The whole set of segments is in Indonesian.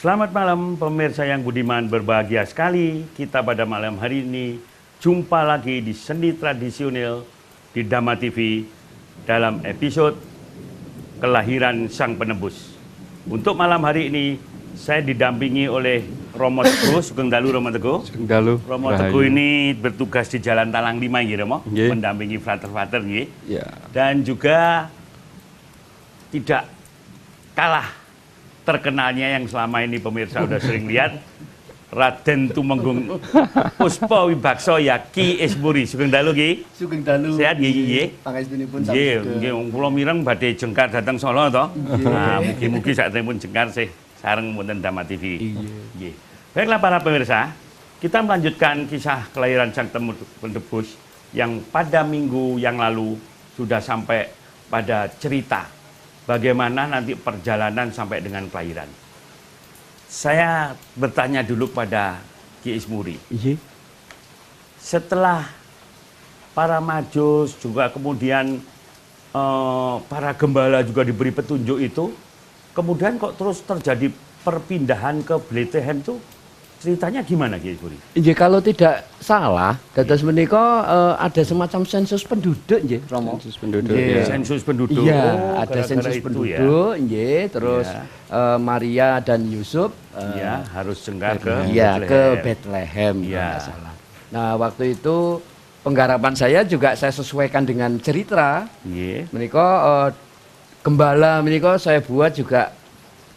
Selamat malam pemirsa yang budiman, berbahagia sekali kita pada malam hari ini jumpa lagi di Seni Tradisional di Dhamma TV dalam episode Kelahiran Sang Penebus. Untuk malam hari ini saya didampingi oleh Romo Teguh, Sugeng Dalu Romo Teguh. Sugeng Dalu. Romo Teguh ini bertugas di Jalan Talang 5 ya Romo, Nggih. mendampingi frater-frater nggih. Ya. Dan juga tidak kalah terkenalnya yang selama ini pemirsa udah sering lihat, Raden Tumenggung Puspa Wibaksa ya Ki Ismuri. Sugeng Dalu Ki. Sugeng Dalu. Sehat nggih nggih. Pangestunipun Nggih, nggih kula mireng badhe jengkar dateng Solo to. Nah, mugi-mugi saktengipun jengkar sih sareng wonten Dhamma TV. Nggih. Baiklah para pemirsa, kita melanjutkan kisah kelahiran Sang Penebus yang pada minggu yang lalu sudah sampai pada cerita bagaimana nanti perjalanan sampai dengan kelahiran. Saya bertanya dulu pada Ki Ismuri. Iya. Setelah para majus juga kemudian para gembala juga diberi petunjuk itu, kemudian kok terus terjadi perpindahan ke Bethlehem tuh ceritanya gimana Ki Ismuri? Nggih, kalau tidak salah, dados menika ada semacam sensus penduduk nggih, Romo. Sensus penduduk. Nggih. Ya. Sensus penduduk. Iya, Oh, ada gara-gara sensus itu penduduk, nggih, terus Ya. Maria dan Yusuf Ya, harus jengkar ke iya, ke Bethlehem. Bethlehem kalau Iya. nggak salah. Nah, waktu itu penggarapan saya juga saya sesuaikan dengan cerita. Nggih. Menika gembala menika saya buat juga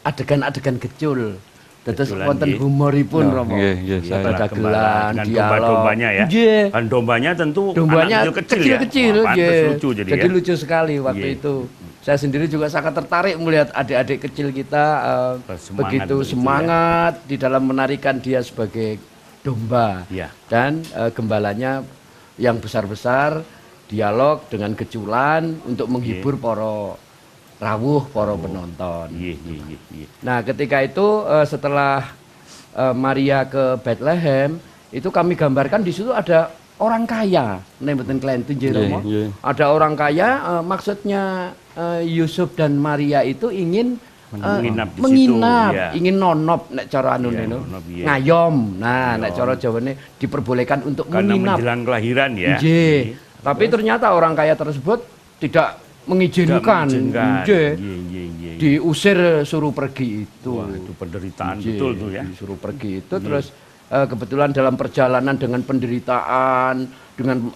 adegan-adegan kecil. Dados Keculan, wonten nggih. humoripun Nah, Romo. nggih, nggih, Iya, saya. Pada gembala gelan, dengan dialog. domba-dombanya ya. Nggih. Dan dombanya tentu Dombanya anak kecil ya. kecil-kecil, Wah, pantes nggih. lucu jadi ya. lucu sekali waktu Nggih. itu. Saya sendiri juga sangat tertarik melihat adik-adik kecil kita Bersemangat begitu begitu ya. semangat di dalam menarikan dia sebagai domba. Iya. Dan gembalanya yang besar-besar dialog dengan keculan untuk menghibur para rawuh, para penonton. Iya, iya, iya, iya. Nah, ketika itu setelah Maria ke Bethlehem, itu kami gambarkan di situ ada orang kaya, nembetin Klentu Jeromo. Iya, iya. Ada orang kaya, maksudnya Yusuf dan Maria itu ingin Menginap di situ, menginap, iya. ingin nonop nek cara anu Iya, neno. nonop, iya. Ngayom. Nah, nek Ngayom. cara Jawane diperbolehkan untuk Karena menginap. menjelang kelahiran ya. Nggih. Tapi ternyata orang kaya tersebut tidak mengizinkan. mengizinkan. Nggih. Iya, iya, iya. Diusir suruh pergi itu. Wah, itu penderitaan Nggih, betul tuh ya. disuruh pergi itu terus kebetulan dalam perjalanan dengan penderitaan, dengan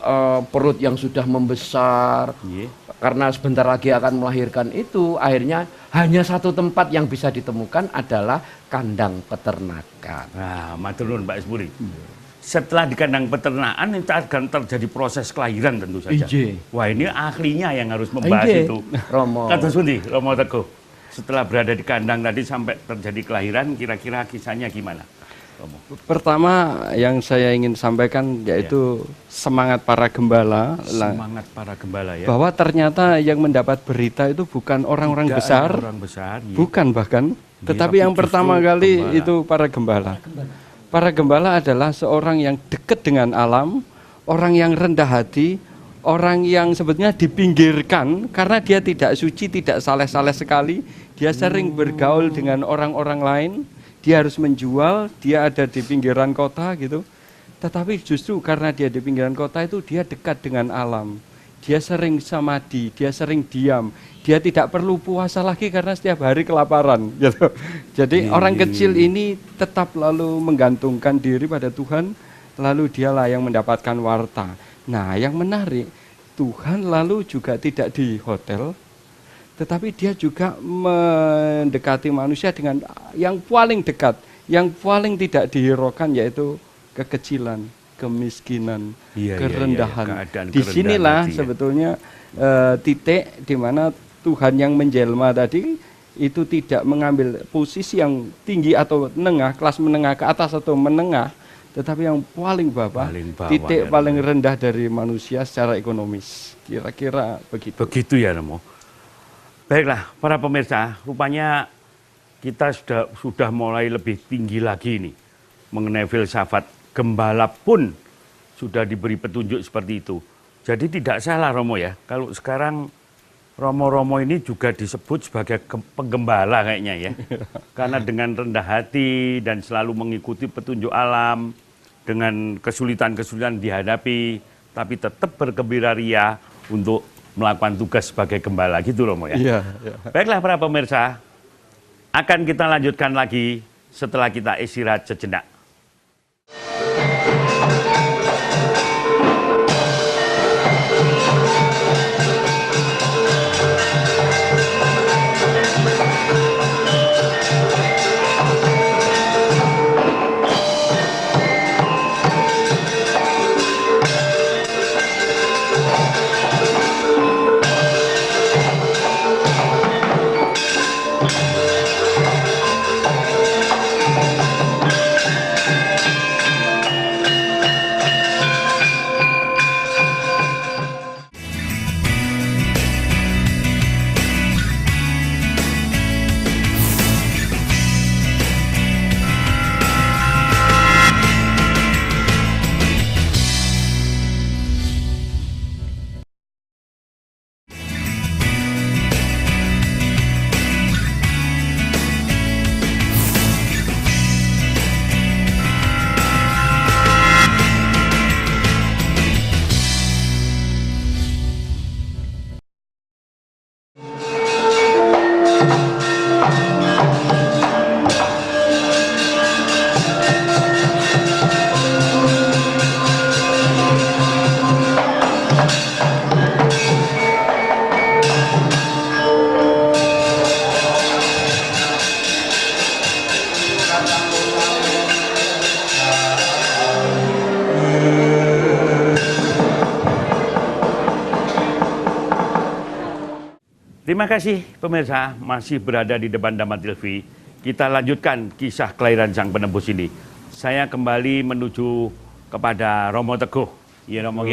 perut yang sudah membesar, Iya. karena sebentar lagi akan melahirkan itu, akhirnya hanya satu tempat yang bisa ditemukan adalah kandang peternakan. Nah, matur nuwun Pak Ismuri. Setelah di kandang peternakan itu akan terjadi proses kelahiran tentu saja. Iya. Wah, ini ahlinya yang harus membahas Nggih, itu. Romo. Kados pundi Romo Teguh? Setelah berada di kandang tadi sampai terjadi kelahiran, kira-kira kisahnya gimana? Romo. Pertama yang saya ingin sampaikan yaitu semangat para gembala lah, Semangat para gembala ya. bahwa ternyata yang mendapat berita itu bukan orang-orang Tidak besar, ada orang besar. iya. bukan bahkan, Iya, tetapi yang tapi pertama justru kali gembala. itu para gembala. Para gembala adalah seorang yang dekat dengan alam, orang yang rendah hati, orang yang sebetulnya dipinggirkan karena dia tidak suci, tidak saleh-saleh sekali. Dia sering bergaul dengan orang-orang lain. Dia harus menjual, dia ada di pinggiran kota gitu. Tetapi justru karena dia di pinggiran kota itu dia dekat dengan alam. Dia sering samadhi, dia sering diam. Dia tidak perlu puasa lagi karena setiap hari kelaparan gitu. Jadi orang kecil ini tetap lalu menggantungkan diri pada Tuhan, lalu dialah yang mendapatkan warta. Nah, yang menarik, Tuhan lalu juga tidak di hotel, tetapi dia juga mendekati manusia dengan yang paling dekat, yang paling tidak dihiraukan yaitu kekecilan, kemiskinan, Iya, iya, kerendahan. iya, keadaan Disinilah kerendahan tadi ya. sebetulnya titik di mana Tuhan yang menjelma tadi itu tidak mengambil posisi yang tinggi atau menengah, kelas menengah ke atas atau menengah, tetapi yang paling bawah, Paling bawah, titik ya, paling rendah dari manusia secara ekonomis. Kira-kira begitu. Begitu ya, Romo. Baiklah, para pemirsa, rupanya kita sudah mulai lebih tinggi lagi nih mengenai filsafat. Gembala pun sudah diberi petunjuk seperti itu. Jadi tidak salah Romo ya, kalau sekarang Romo-romo ini juga disebut sebagai penggembala kayaknya ya. Karena dengan rendah hati dan selalu mengikuti petunjuk alam, dengan kesulitan-kesulitan dihadapi, tapi tetap bergembira ria untuk melakukan tugas sebagai gembala gitu Romo ya. Iya, iya. Baiklah para pemirsa, akan kita lanjutkan lagi setelah kita istirahat sejenak. Terima kasih pemirsa, masih berada di depan Dhamma TV. Kita lanjutkan kisah kelahiran Sang Penebus ini. Saya kembali menuju kepada Romo Teguh. Ya Romo,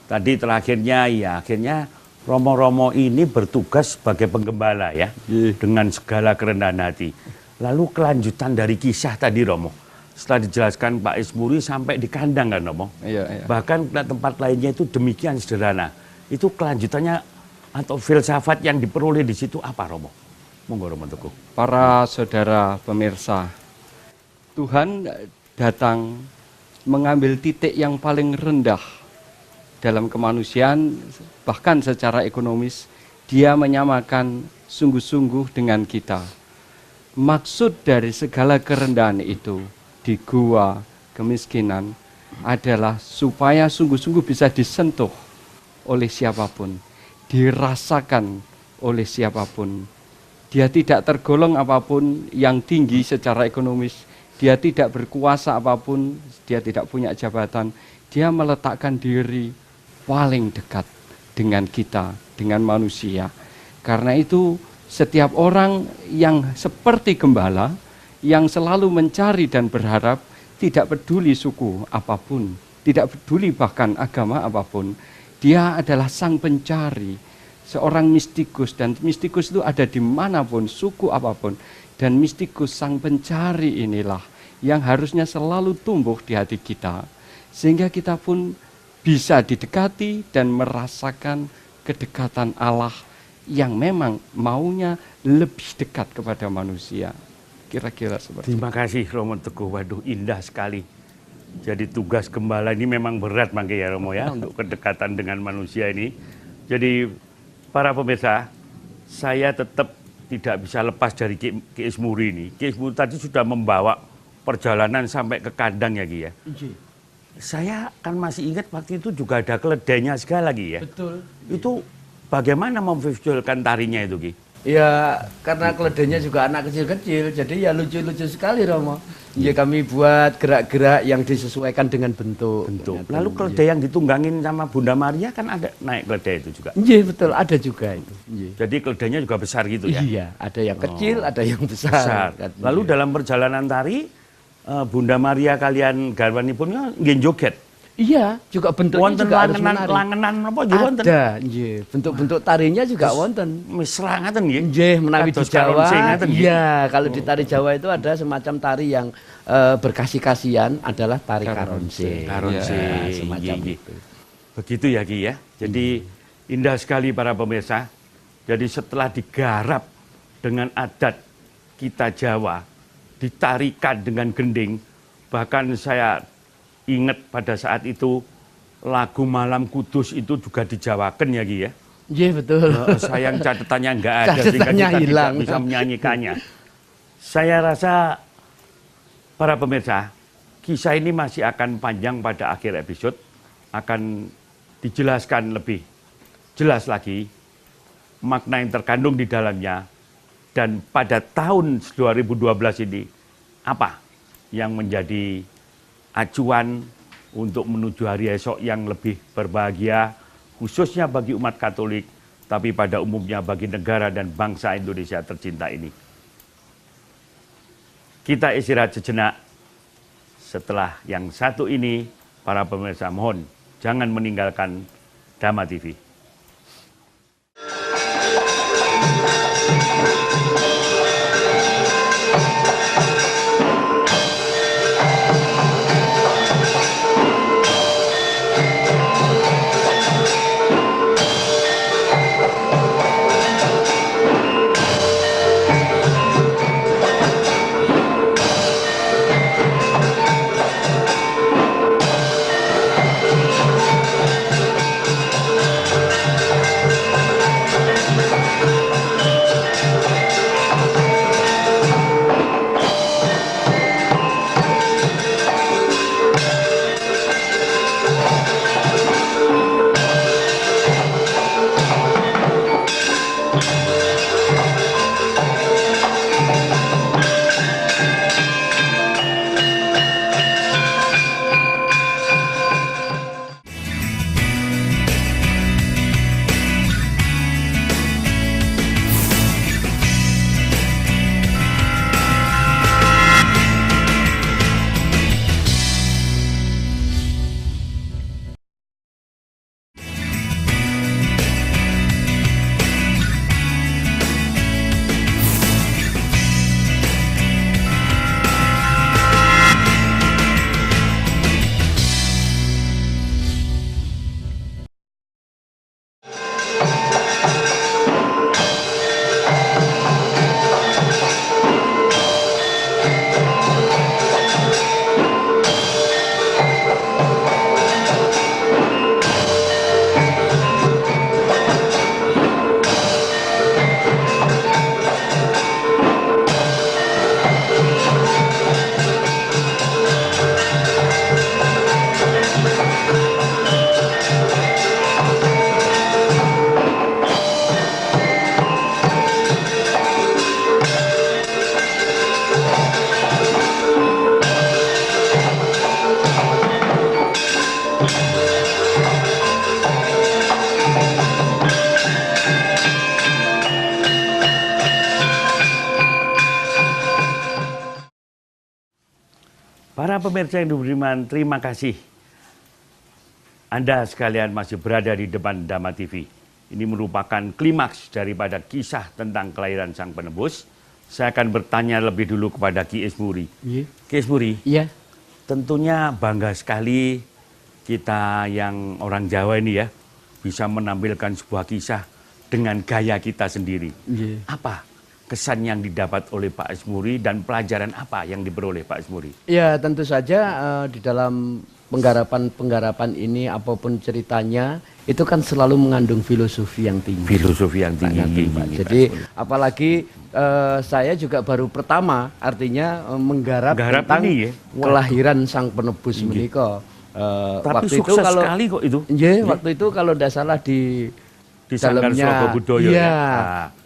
tadi terakhirnya ya akhirnya Romo-romo ini bertugas sebagai penggembala ya, dengan segala kerendahan hati. Lalu kelanjutan dari kisah tadi Romo, setelah dijelaskan Pak Ismuri sampai di kandang kan Romo. Iya. Bahkan tempat lainnya itu demikian sederhana. Itu kelanjutannya atau filsafat yang diperoleh di situ apa Romo? Monggo Romo Teguh. Para saudara pemirsa, Tuhan datang mengambil titik yang paling rendah dalam kemanusiaan, bahkan secara ekonomis, dia menyamakan sungguh-sungguh dengan kita. Maksud dari segala kerendahan itu di gua kemiskinan adalah supaya sungguh-sungguh bisa disentuh oleh siapapun, dirasakan oleh siapapun. Dia tidak tergolong apapun yang tinggi secara ekonomis, dia tidak berkuasa apapun, dia tidak punya jabatan, dia meletakkan diri paling dekat dengan kita, dengan manusia. Karena itu setiap orang yang seperti gembala, yang selalu mencari dan berharap, tidak peduli suku apapun, tidak peduli bahkan agama apapun, dia adalah sang pencari, seorang mistikus, dan mistikus itu ada dimanapun, suku apapun. Dan mistikus sang pencari inilah yang harusnya selalu tumbuh di hati kita, sehingga kita pun bisa didekati dan merasakan kedekatan Allah yang memang maunya lebih dekat kepada manusia. Kira-kira seperti itu. Terima kasih Romo Teguh, waduh indah sekali. Jadi tugas gembala ini memang berat mangke ya Romo ya, untuk kedekatan dengan manusia ini. Jadi para pemirsa, saya tetap tidak bisa lepas dari Ki Ismuri ini. Ki Ismuri tadi sudah membawa perjalanan sampai ke kandang ya Ki ya. Saya kan masih ingat waktu itu juga ada keledainya sekali lagi ya. Betul. Itu bagaimana memvisualkan tarinya itu Ki? Ya, karena keledainya juga anak kecil-kecil, jadi ya lucu-lucu sekali Romo. Ya kami buat gerak-gerak yang disesuaikan dengan bentuk. Lalu keledai yang ditunggangin sama Bunda Maria kan ada naik keledai itu juga? Iya betul, ada juga itu. Jadi keledainya juga besar gitu ya? Iya, ada yang kecil, ada yang besar. Lalu dalam perjalanan tari, Bunda Maria kalian garwanipun nggih joget. Iya, juga bentuknya wonten juga harus menarik. langenan apa nggih wonten? Ada, nggih. Bentuk-bentuk tarinya juga wonten. Mesra ngaten nggih. Nggih, menawi di Kados Jawa. karonse ngaten nggih. Iya, kalau di tari Jawa itu ada semacam tari yang berkasih-kasihan adalah tari karonse. Karonse, Ya, semacam nggih, nggih. itu. Begitu ya Ki ya. Jadi indah sekali para pemirsa. Jadi setelah digarap dengan adat kita Jawa, ditarikan dengan gending, bahkan saya ingat pada saat itu lagu Malam Kudus itu juga dijawakan ya Ki ya. Iya betul. Sayang catatannya nggak ada sehingga Catatannya kita hilang. tidak bisa menyanyikannya. Saya rasa para pemirsa, kisah ini masih akan panjang pada akhir episode, akan dijelaskan lebih jelas lagi makna yang terkandung di dalamnya, dan pada tahun 2012 ini apa yang menjadi acuan untuk menuju hari esok yang lebih berbahagia, khususnya bagi umat Katolik, tapi pada umumnya bagi negara dan bangsa Indonesia tercinta ini. Kita istirahat sejenak. Setelah yang satu ini, para pemirsa mohon jangan meninggalkan Dhamma TV. Para pemirsa yang beriman, terima kasih. Anda sekalian masih berada di depan Dhamma TV. Ini merupakan klimaks daripada kisah tentang kelahiran Sang Penebus. Saya akan bertanya lebih dulu kepada Ki Esmuri. Iya. Ki Esmuri, Iya. tentunya bangga sekali kita yang orang Jawa ini ya, bisa menampilkan sebuah kisah dengan gaya kita sendiri. Iya. Apa kesan yang didapat oleh Pak Esmuri dan pelajaran apa yang diperoleh Pak Esmuri? Ya tentu saja di dalam penggarapan ini apapun ceritanya itu kan selalu mengandung filosofi yang tinggi. Filosofi yang tinggi. Jadi apalagi saya juga baru pertama artinya menggarap tentang ini ya? kelahiran Sang Penebus menika. Tapi waktu sukses itu kalau sekali kok itu. Iya, waktu itu kalau tidak salah di Sanggar dalamnya Slogo Budoyo iya, ya.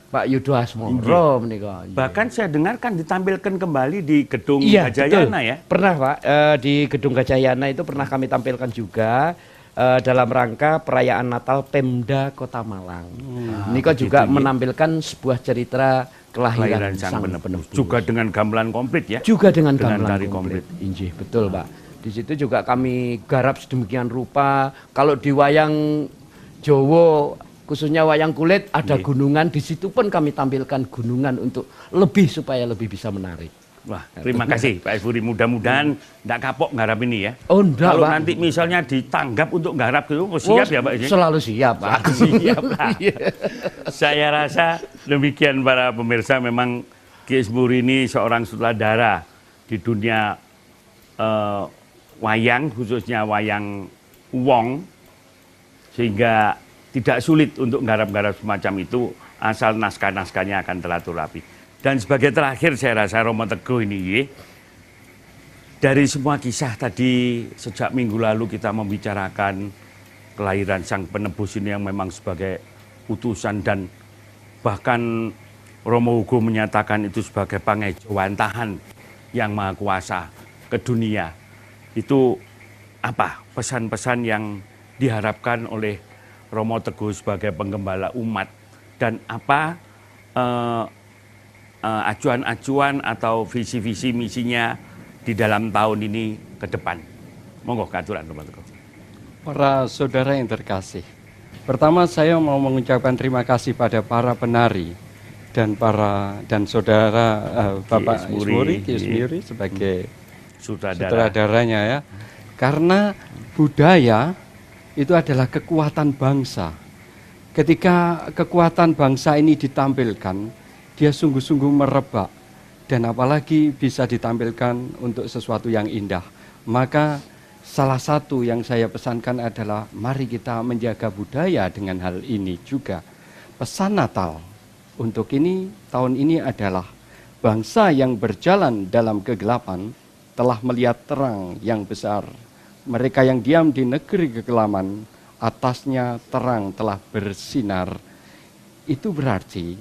Pak Yudo Asmoro menika. Bahkan saya dengarkan ditampilkan kembali di gedung Iya, Gajayana betul. ya. Pernah Pak, di gedung Gajayana itu pernah kami tampilkan juga dalam rangka perayaan Natal Pemda Kota Malang. Menika juga menampilkan sebuah cerita kelahiran Sang Penebus. Juga dengan gamelan komplit ya. Juga dengan Dengan gamelan tari komplit. komplit. Injih, betul Pak. Di situ juga kami garap sedemikian rupa. Kalau di wayang Jawa khususnya wayang kulit ada gunungan, di situ pun kami tampilkan gunungan untuk supaya lebih bisa menarik. Wah, terima kasih Pak Esburi. Mudah-mudahan enggak kapok nggarap ini ya. Oh, enggak, Kalau Pak. nanti misalnya ditanggap untuk nggarap gitu, siap ya Pak ini? Selalu siap, Pak. Siap, Pak. Saya rasa demikian para pemirsa, memang Ki Esburi ini seorang sutradara di dunia wayang, khususnya wayang wong, sehingga tidak sulit untuk nggarap-nggarap semacam itu asal naskah-naskahnya akan teratur rapi. Dan sebagai terakhir saya rasa Romo Teguh ini, dari semua kisah tadi sejak minggu lalu kita membicarakan kelahiran Sang Penebus ini yang memang sebagai utusan, dan bahkan Romo Hugo menyatakan itu sebagai pangejowantahan yang maha kuasa ke dunia. Itu apa pesan-pesan yang diharapkan oleh Romo Teguh sebagai penggembala umat, dan apa acuan-acuan atau visi-visi misinya di dalam tahun ini ke depan. Monggo keaturan Romo Teguh. Para saudara yang terkasih, pertama saya mau mengucapkan terima kasih pada para penari dan saudara Bapak Esburi, Ki Esburi sebagai sutradaranya ya. Karena budaya itu adalah kekuatan bangsa. Ketika kekuatan bangsa ini ditampilkan, dia sungguh-sungguh merebak, dan apalagi bisa ditampilkan untuk sesuatu yang indah. Maka salah satu yang saya pesankan adalah mari kita menjaga budaya dengan hal ini juga. Pesan Natal untuk tahun ini adalah bangsa yang berjalan dalam kegelapan telah melihat terang yang besar. Mereka yang diam di negeri kekelaman, atasnya terang telah bersinar. Itu berarti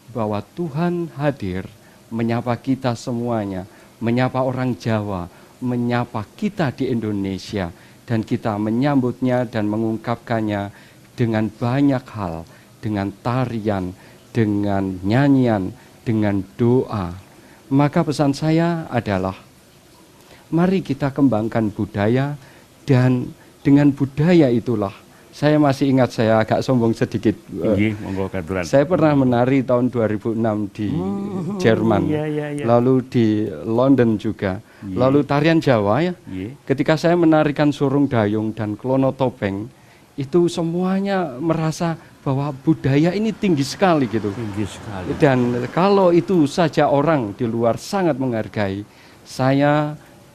bahwa Tuhan hadir menyapa kita semuanya, menyapa orang Jawa, menyapa kita di Indonesia, dan kita menyambutnya dan mengungkapkannya dengan banyak hal, dengan tarian, dengan nyanyian, dengan doa. Maka pesan saya adalah mari kita kembangkan budaya, dan dengan budaya itulah saya masih ingat, saya agak sombong sedikit. Saya pernah menari tahun 2006 di Jerman, lalu di London juga, lalu tarian Jawa ya. Ketika saya menarikan surung dayung dan klono topeng, itu semuanya merasa bahwa budaya ini tinggi sekali gitu. Tinggi sekali. Dan kalau itu saja orang di luar sangat menghargai, saya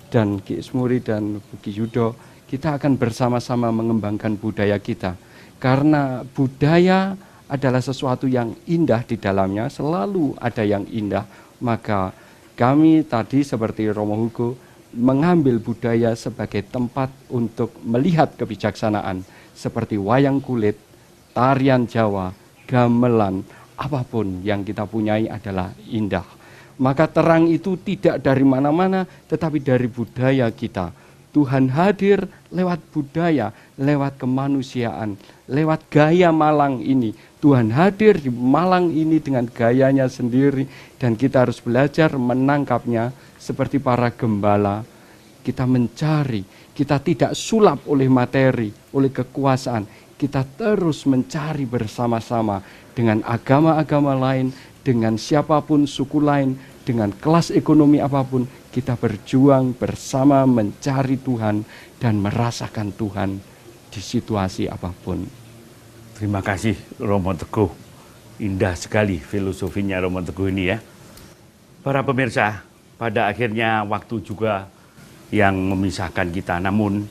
dan Ki Esburi dan Ki Yudo, kita akan bersama-sama mengembangkan budaya kita. Karena budaya adalah sesuatu yang indah di dalamnya, selalu ada yang indah. Maka kami tadi seperti Romo Hugo mengambil budaya sebagai tempat untuk melihat kebijaksanaan. Seperti wayang kulit, tarian Jawa, gamelan, apapun yang kita punyai adalah indah. Maka terang itu tidak dari mana-mana, tetapi dari budaya kita. Tuhan hadir lewat budaya, lewat kemanusiaan, lewat gaya Malang ini. Tuhan hadir di Malang ini dengan gayanya sendiri, dan kita harus belajar menangkapnya seperti para gembala. Kita mencari, kita tidak sulap oleh materi, oleh kekuasaan. Kita terus mencari bersama-sama dengan agama-agama lain, dengan siapapun suku lain, dengan kelas ekonomi apapun. Kita berjuang bersama mencari Tuhan dan merasakan Tuhan di situasi apapun. Terima kasih Romo Teguh. Indah sekali filosofinya Romo Teguh ini ya. Para pemirsa, pada akhirnya waktu juga yang memisahkan kita. Namun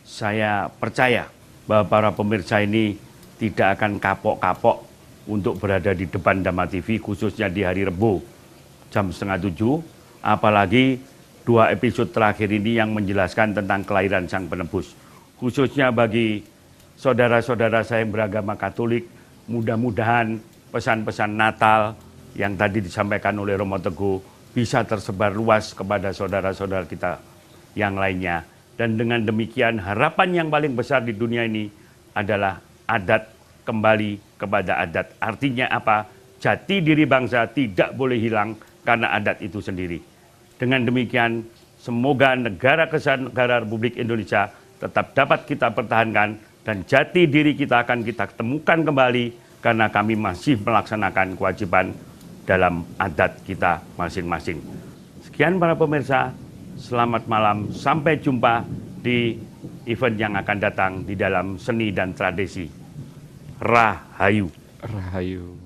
saya percaya bahwa para pemirsa ini tidak akan kapok-kapok untuk berada di depan Dhamma TV, khususnya di hari Rebo jam 6:30. Apalagi 2 episode terakhir ini yang menjelaskan tentang kelahiran Sang Penebus. Khususnya bagi saudara-saudara saya yang beragama Katolik, mudah-mudahan pesan-pesan Natal yang tadi disampaikan oleh Romo Teguh bisa tersebar luas kepada saudara-saudara kita yang lainnya. Dan dengan demikian harapan yang paling besar di dunia ini adalah adat kembali kepada adat. Artinya apa? Jati diri bangsa tidak boleh hilang karena adat itu sendiri. Dengan demikian, semoga negara kesatuan negara Republik Indonesia tetap dapat kita pertahankan, dan jati diri kita akan kita temukan kembali karena kami masih melaksanakan kewajiban dalam adat kita masing-masing. Sekian. Sekian para pemirsa, selamat malam. Sampai jumpa di event yang akan datang di dalam seni dan tradisi. Rahayu. Rahayu.